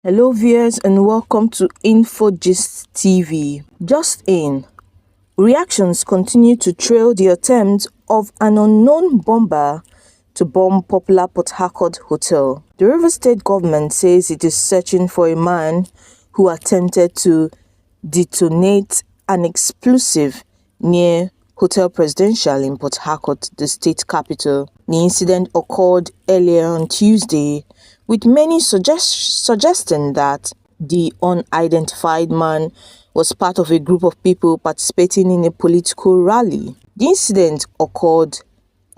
Hello viewers and welcome to InfoGist TV. Just in, reactions continue to trail the attempt of an unknown bomber to bomb popular Port Harcourt hotel. The Rivers State government says it is searching for a man who attempted to detonate an explosive near Hotel Presidential in Port Harcourt, the state capital. The incident occurred earlier on Tuesday, with many suggesting that the unidentified man was part of a group of people participating in a political rally. The incident occurred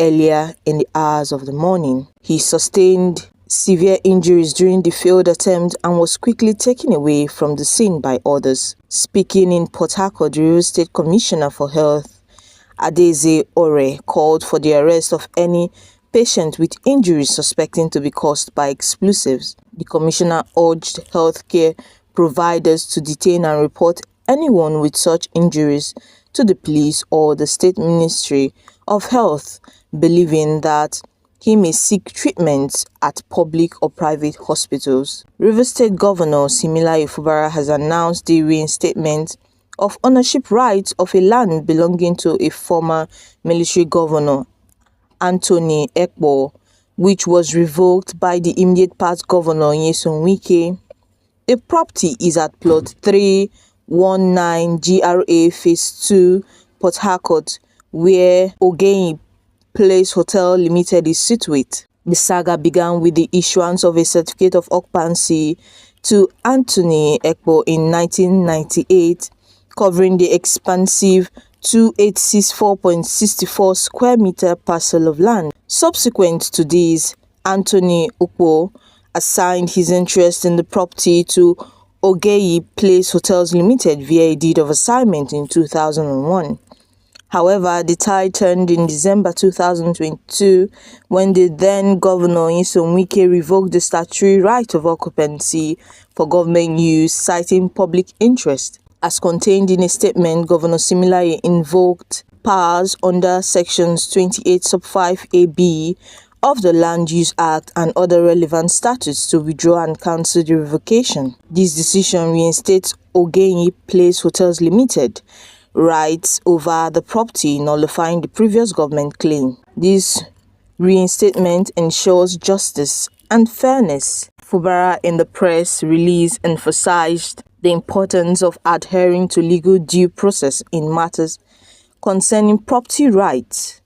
earlier in the hours of the morning. He sustained severe injuries during the failed attempt and was quickly taken away from the scene by others. Speaking in Port Harcourt, the Rivers State Commissioner for Health, Adeze Ore, called for the arrest of any patient with injuries suspecting to be caused by explosives. The commissioner urged healthcare providers to detain and report anyone with such injuries to the police or the State Ministry of Health, believing that he may seek treatment at public or private hospitals. Rivers State Governor Siminalayi Fubara has announced the reinstatement of ownership rights of a land belonging to a former military governor, Anthony Ekpo, which was revoked by the immediate past governor, Nyesom Wike. The property is at plot 319 GRA Phase 2, Port Harcourt, where Ogeyi Place Hotel Limited is situated. The saga began with the issuance of a certificate of occupancy to Anthony Ekpo in 1998, covering the expansive 2864.64 square meter parcel of land. Subsequent to this, Anthony Ekpo assigned his interest in the property to Ogeyi Place Hotels Limited via a deed of assignment in 2001. However, the tide turned in December 2022 when the then governor Nyesom Wike revoked the statutory right of occupancy for government use, citing public interest. As contained in a statement, Governor Siminalayi invoked powers under Sections 28 sub 5 AB of the Land Use Act and other relevant statutes to withdraw and cancel the revocation. This decision reinstates Ogeyi Place Hotels Limited rights over the property, nullifying the previous government claim. This reinstatement ensures justice and fairness. Fubara in the press release emphasized the importance of adhering to legal due process in matters concerning property rights.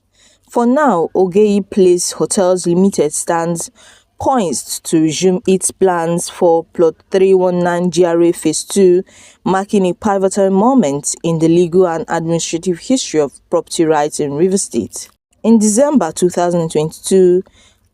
For now, Ogeyi Place Hotels Limited stands poised to resume its plans for plot 319 GRA Phase 2, marking a pivotal moment in the legal and administrative history of property rights in Rivers State. In December 2022,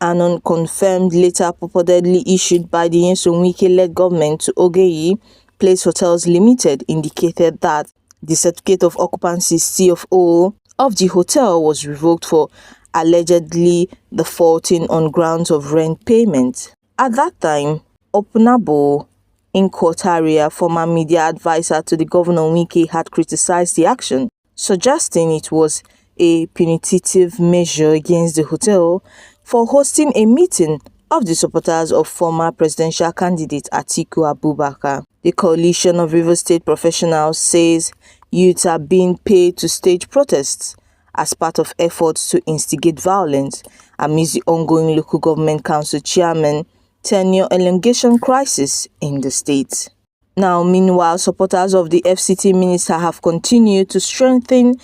an unconfirmed letter purportedly issued by the Nyesom Wike-led government to Ogeyi Place Hotels Limited indicated that the certificate of occupancy CFO of the hotel was revoked for allegedly defaulting on grounds of rent payment. At that time, Opunabo Inko-Tariah, former media advisor to the Governor Wike, had criticized the action, suggesting it was a punitive measure against the hotel for hosting a meeting of the supporters of former presidential candidate Atiku Abubakar. The Coalition of Rivers State Professionals says youths are being paid to stage protests as part of efforts to instigate violence amidst the ongoing local government council chairman tenure elongation crisis in the state. Now, meanwhile, supporters of the FCT minister have continued to strengthen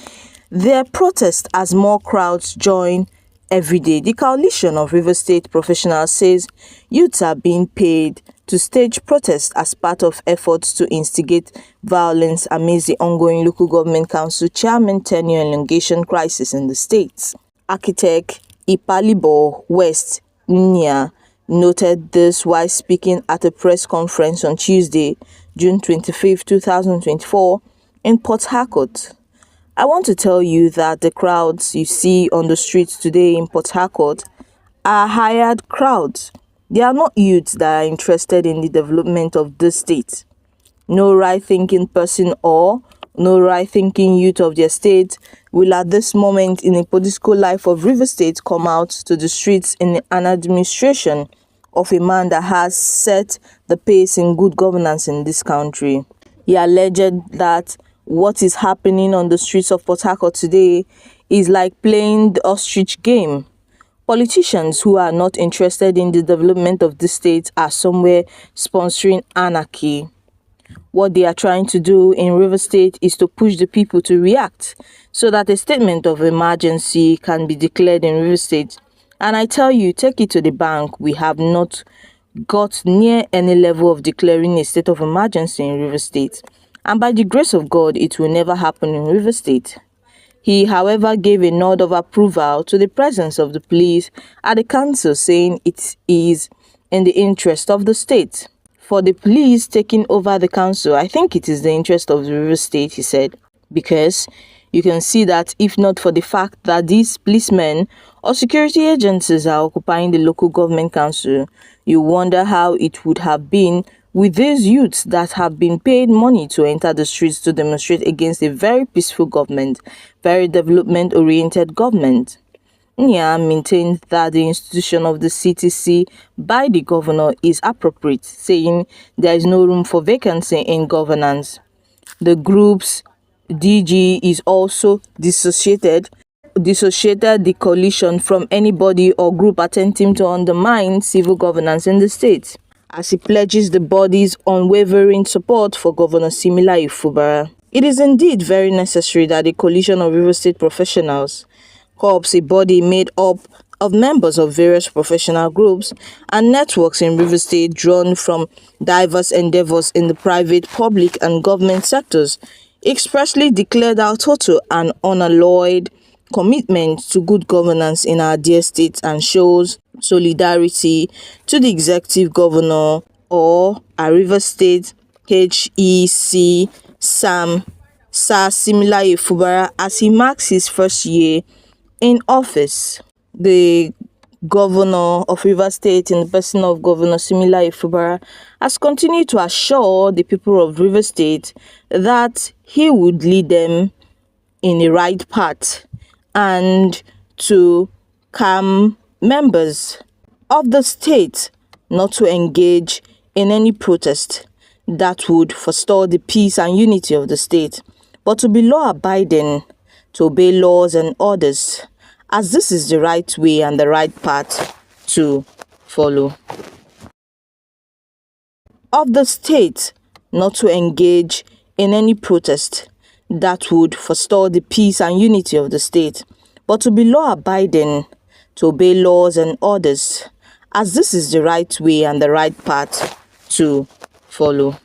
their protest as more crowds join every day. The Coalition of Rivers State Professionals says youths are being paid to stage protests as part of efforts to instigate violence amidst the ongoing local government council chairman tenure elongation crisis in the state. Architect Ipalibo West Nya noted this while speaking at a press conference on Tuesday, June 25, 2024, in Port Harcourt. I want to tell you that the crowds you see on the streets today in Port Harcourt are hired crowds. They are not youths that are interested in the development of this state. No right-thinking person or no right-thinking youth of their state will at this moment in the political life of Rivers State come out to the streets in an administration of a man that has set the pace in good governance in this country. He alleged that what is happening on the streets of Port Harcourt today is like playing the ostrich game. Politicians who are not interested in the development of the state are somewhere sponsoring anarchy. What they are trying to do in Rivers State is to push the people to react so that a statement of emergency can be declared in Rivers State. And I tell you, take it to the bank, we have not got near any level of declaring a state of emergency in Rivers State. And by the grace of God, it will never happen in Rivers State. He, however, gave a nod of approval to the presence of the police at the council, saying it is in the interest of the state. For the police taking over the council, I think it is the interest of the Rivers State, he said, because you can see that if not for the fact that these policemen or security agencies are occupying the local government council, you wonder how it would have been with these youths that have been paid money to enter the streets to demonstrate against a very peaceful government, very development-oriented government. Nya maintained that the institution of the CTC by the governor is appropriate, saying there is no room for vacancy in governance. The group's DG is also dissociated the coalition from anybody or group attempting to undermine civil governance in the state, as he pledges the body's unwavering support for Governor Similayo Fubara. It is indeed very necessary that the coalition of Rivers State professionals, corps, a body made up of members of various professional groups and networks in Rivers State drawn from diverse endeavors in the private, public and government sectors, expressly declared our total and unalloyed commitment to good governance in our dear state and shows solidarity to the executive governor or our Rivers State HEC Sir Similayo Fubara as he marks his first year in office. The governor of Rivers State, in the person of Governor Similayo Fubara, has continued to assure the people of Rivers State that he would lead them in the right path and to calm members of the state not to engage in any protest that would forestall the peace and unity of the state, but to be law-abiding, to obey laws and orders, as this is the right way and the right path to follow. Of the state not to engage in any protest that would forestall the peace and unity of the state, but to be law-abiding, to obey laws and orders, as this is the right way and the right path to follow.